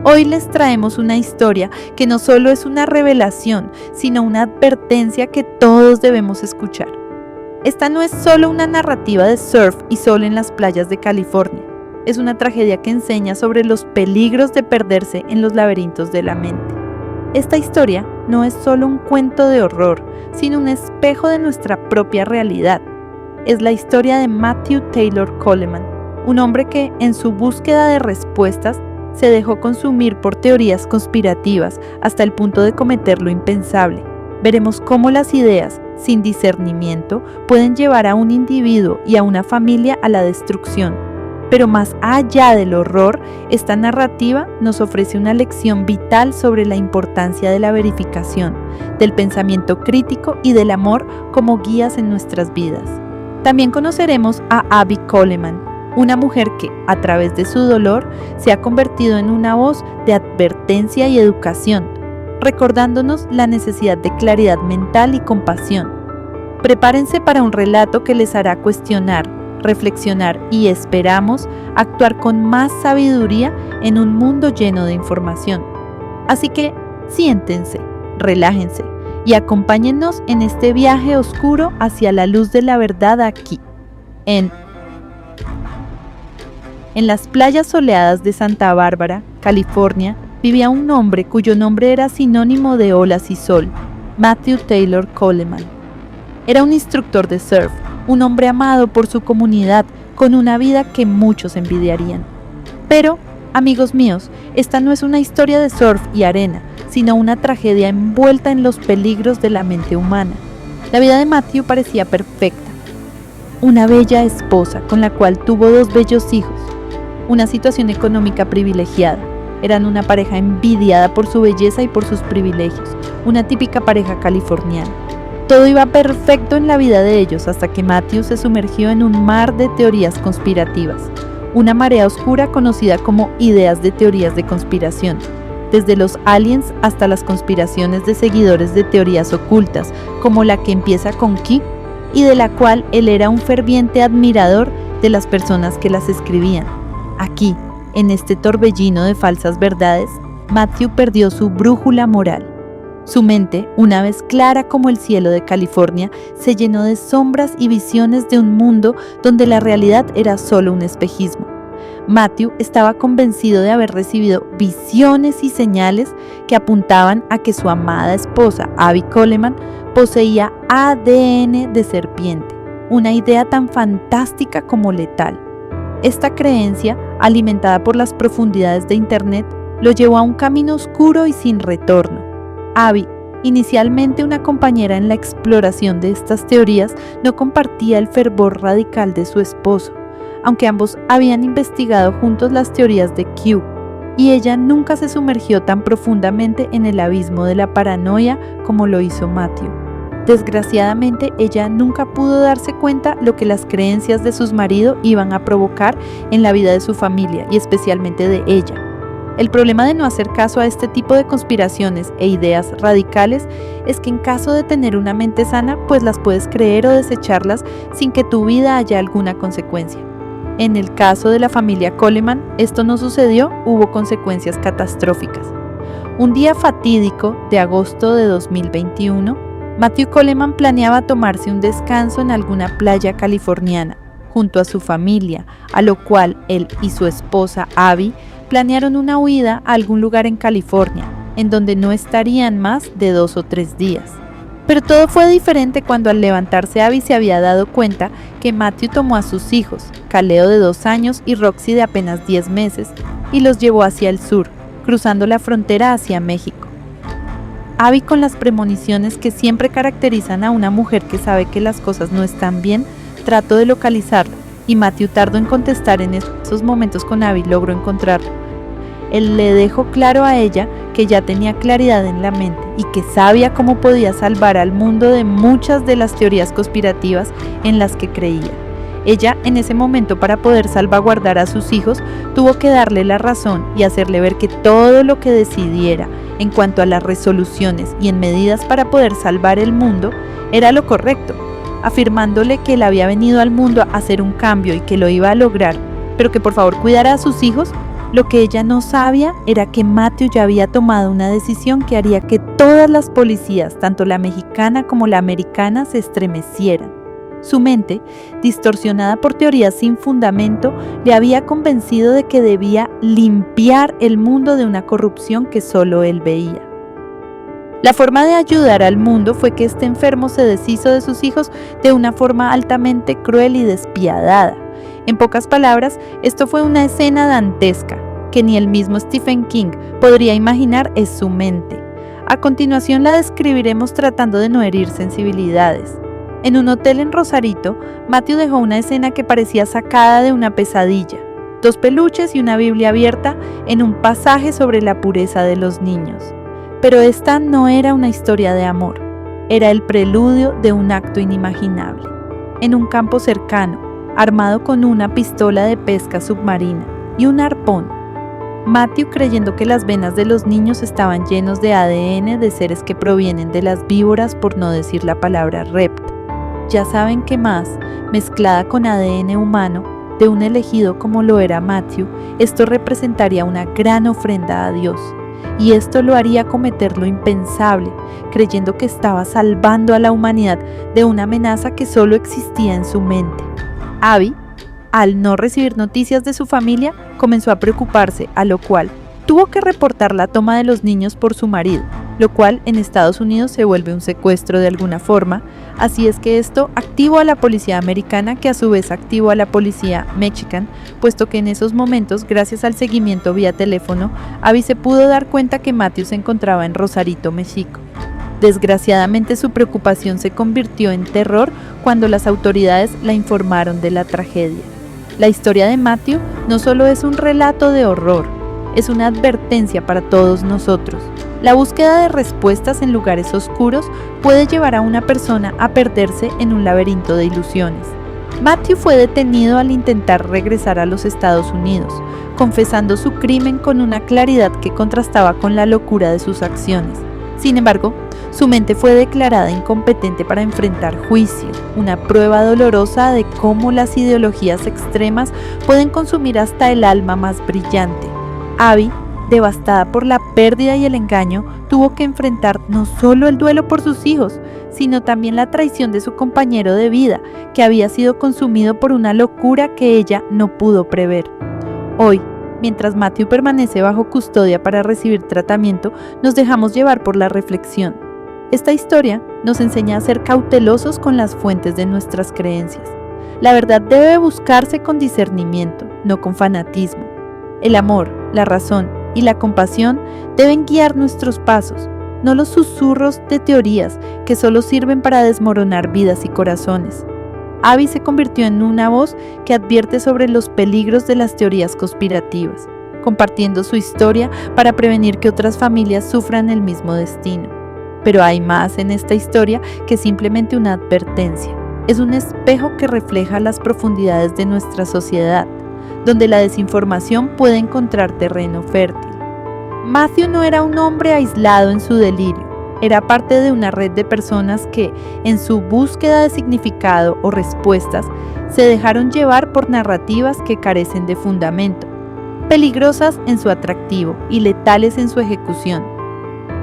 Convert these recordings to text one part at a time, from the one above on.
Hoy les traemos una historia que no solo es una revelación, sino una advertencia que todos debemos escuchar. Esta no es solo una narrativa de surf y sol en las playas de California. Es una tragedia que enseña sobre los peligros de perderse en los laberintos de la mente. Esta historia no es solo un cuento de horror, sino un espejo de nuestra propia realidad. Es la historia de Matthew Taylor Coleman, un hombre que, en su búsqueda de respuestas, se dejó consumir por teorías conspirativas hasta el punto de cometer lo impensable. Veremos cómo las ideas, sin discernimiento, pueden llevar a un individuo y a una familia a la destrucción. Pero más allá del horror, esta narrativa nos ofrece una lección vital sobre la importancia de la verificación, del pensamiento crítico y del amor como guías en nuestras vidas. También conoceremos a Abby Coleman, una mujer que, a través de su dolor, se ha convertido en una voz de advertencia y educación, recordándonos la necesidad de claridad mental y compasión. Prepárense para un relato que les hará cuestionar, reflexionar y, esperamos, actuar con más sabiduría en un mundo lleno de información. Así que, siéntense, relájense y acompáñennos en este viaje oscuro hacia la luz de la verdad aquí, en las playas soleadas de Santa Bárbara, California, vivía un hombre cuyo nombre era sinónimo de olas y sol, Matthew Taylor Coleman. Era un instructor de surf, un hombre amado por su comunidad, con una vida que muchos envidiarían. Pero, amigos míos, esta no es una historia de surf y arena, sino una tragedia envuelta en los peligros de la mente humana. La vida de Matthew parecía perfecta. Una bella esposa con la cual tuvo 2 bellos hijos. Una situación económica privilegiada. Eran una pareja envidiada por su belleza y por sus privilegios, una típica pareja californiana. Todo iba perfecto en la vida de ellos hasta que Matthew se sumergió en un mar de teorías conspirativas, una marea oscura conocida como ideas de teorías de conspiración, desde los aliens hasta las conspiraciones de seguidores de teorías ocultas, como la que empieza con Q, y de la cual él era un ferviente admirador de las personas que las escribían. Aquí, en este torbellino de falsas verdades, Matthew perdió su brújula moral. Su mente, una vez clara como el cielo de California, se llenó de sombras y visiones de un mundo donde la realidad era solo un espejismo. Matthew estaba convencido de haber recibido visiones y señales que apuntaban a que su amada esposa, Abby Coleman, poseía ADN de serpiente, una idea tan fantástica como letal. Esta creencia, alimentada por las profundidades de Internet, lo llevó a un camino oscuro y sin retorno. Abby, inicialmente una compañera en la exploración de estas teorías, no compartía el fervor radical de su esposo, aunque ambos habían investigado juntos las teorías de Q, y ella nunca se sumergió tan profundamente en el abismo de la paranoia como lo hizo Matthew. Desgraciadamente, ella nunca pudo darse cuenta lo que las creencias de su marido iban a provocar en la vida de su familia y especialmente de ella. El problema de no hacer caso a este tipo de conspiraciones e ideas radicales es que en caso de tener una mente sana, pues las puedes creer o desecharlas sin que tu vida haya alguna consecuencia. En el caso de la familia Coleman, esto no sucedió, hubo consecuencias catastróficas. Un día fatídico de agosto de 2021, Matthew Coleman planeaba tomarse un descanso en alguna playa californiana, junto a su familia, a lo cual él y su esposa Abby planearon una huida a algún lugar en California, en donde no estarían más de 2 o 3 días. Pero todo fue diferente cuando al levantarse Abby se había dado cuenta que Matthew tomó a sus hijos, Kaleo de 2 años y Roxy de apenas 10 meses, y los llevó hacia el sur, cruzando la frontera hacia México. Abby, con las premoniciones que siempre caracterizan a una mujer que sabe que las cosas no están bien, trató de localizarlo, y Matthew tardó en contestar. En esos momentos con Abby logró encontrarlo. Él le dejó claro a ella que ya tenía claridad en la mente y que sabía cómo podía salvar al mundo de muchas de las teorías conspirativas en las que creía. Ella, en ese momento, para poder salvaguardar a sus hijos, tuvo que darle la razón y hacerle ver que todo lo que decidiera en cuanto a las resoluciones y en medidas para poder salvar el mundo era lo correcto, afirmándole que él había venido al mundo a hacer un cambio y que lo iba a lograr, pero que por favor cuidara a sus hijos Lo que ella no sabía era que Matthew ya había tomado una decisión que haría que todas las policías, tanto la mexicana como la americana, se estremecieran. Su mente, distorsionada por teorías sin fundamento, le había convencido de que debía limpiar el mundo de una corrupción que solo él veía. La forma de ayudar al mundo fue que este enfermo se deshizo de sus hijos de una forma altamente cruel y despiadada. En pocas palabras, esto fue una escena dantesca, que ni el mismo Stephen King podría imaginar es su mente. A continuación la describiremos tratando de no herir sensibilidades. En un hotel en Rosarito, Matthew dejó una escena que parecía sacada de una pesadilla. 2 peluches y una Biblia abierta en un pasaje sobre la pureza de los niños. Pero esta no era una historia de amor, era el preludio de un acto inimaginable. En un campo cercano, armado con una pistola de pesca submarina y un arpón, Matthew, creyendo que las venas de los niños estaban llenos de ADN de seres que provienen de las víboras, por no decir la palabra rept. Ya saben que más, mezclada con ADN humano, de un elegido como lo era Matthew, esto representaría una gran ofrenda a Dios. Y esto lo haría cometer lo impensable, creyendo que estaba salvando a la humanidad de una amenaza que solo existía en su mente. Abby, al no recibir noticias de su familia, comenzó a preocuparse, a lo cual tuvo que reportar la toma de los niños por su marido, lo cual en Estados Unidos se vuelve un secuestro de alguna forma. Así es que esto activó a la policía americana, que a su vez activó a la policía mexicana, puesto que en esos momentos, gracias al seguimiento vía teléfono, Abby se pudo dar cuenta que Matthew se encontraba en Rosarito, México. Desgraciadamente, su preocupación se convirtió en terror cuando las autoridades la informaron de la tragedia. La historia de Matthew no solo es un relato de horror, es una advertencia para todos nosotros. La búsqueda de respuestas en lugares oscuros puede llevar a una persona a perderse en un laberinto de ilusiones. Matthew fue detenido al intentar regresar a los Estados Unidos, confesando su crimen con una claridad que contrastaba con la locura de sus acciones. Sin embargo, su mente fue declarada incompetente para enfrentar juicio, una prueba dolorosa de cómo las ideologías extremas pueden consumir hasta el alma más brillante. Abby, devastada por la pérdida y el engaño, tuvo que enfrentar no solo el duelo por sus hijos, sino también la traición de su compañero de vida, que había sido consumido por una locura que ella no pudo prever. Hoy, mientras Matthew permanece bajo custodia para recibir tratamiento, nos dejamos llevar por la reflexión. Esta historia nos enseña a ser cautelosos con las fuentes de nuestras creencias. La verdad debe buscarse con discernimiento, no con fanatismo. El amor, la razón y la compasión deben guiar nuestros pasos, no los susurros de teorías que solo sirven para desmoronar vidas y corazones. Abby se convirtió en una voz que advierte sobre los peligros de las teorías conspirativas, compartiendo su historia para prevenir que otras familias sufran el mismo destino. Pero hay más en esta historia que simplemente una advertencia. Es un espejo que refleja las profundidades de nuestra sociedad, donde la desinformación puede encontrar terreno fértil. Matthew no era un hombre aislado en su delirio, era parte de una red de personas que, en su búsqueda de significado o respuestas, se dejaron llevar por narrativas que carecen de fundamento, peligrosas en su atractivo y letales en su ejecución.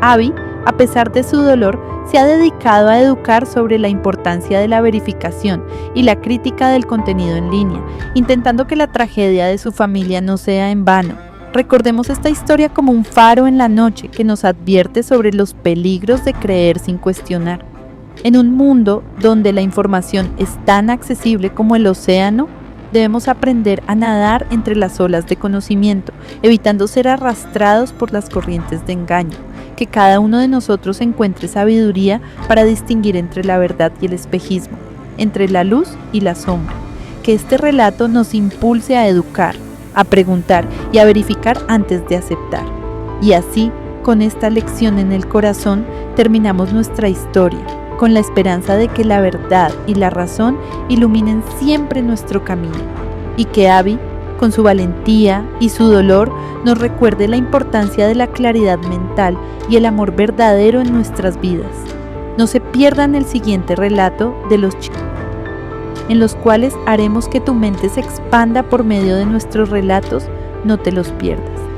Abby, a pesar de su dolor, se ha dedicado a educar sobre la importancia de la verificación y la crítica del contenido en línea, intentando que la tragedia de su familia no sea en vano. Recordemos esta historia como un faro en la noche que nos advierte sobre los peligros de creer sin cuestionar. En un mundo donde la información es tan accesible como el océano, debemos aprender a nadar entre las olas de conocimiento, evitando ser arrastrados por las corrientes de engaño. Que cada uno de nosotros encuentre sabiduría para distinguir entre la verdad y el espejismo, entre la luz y la sombra. Que este relato nos impulse a educar, a preguntar y a verificar antes de aceptar. Y así, con esta lección en el corazón, terminamos nuestra historia, con la esperanza de que la verdad y la razón iluminen siempre nuestro camino, y que Abby, con su valentía y su dolor, nos recuerde la importancia de la claridad mental y el amor verdadero en nuestras vidas. No se pierdan el siguiente relato de los chicos, en los cuales haremos que tu mente se expanda por medio de nuestros relatos No te los pierdas.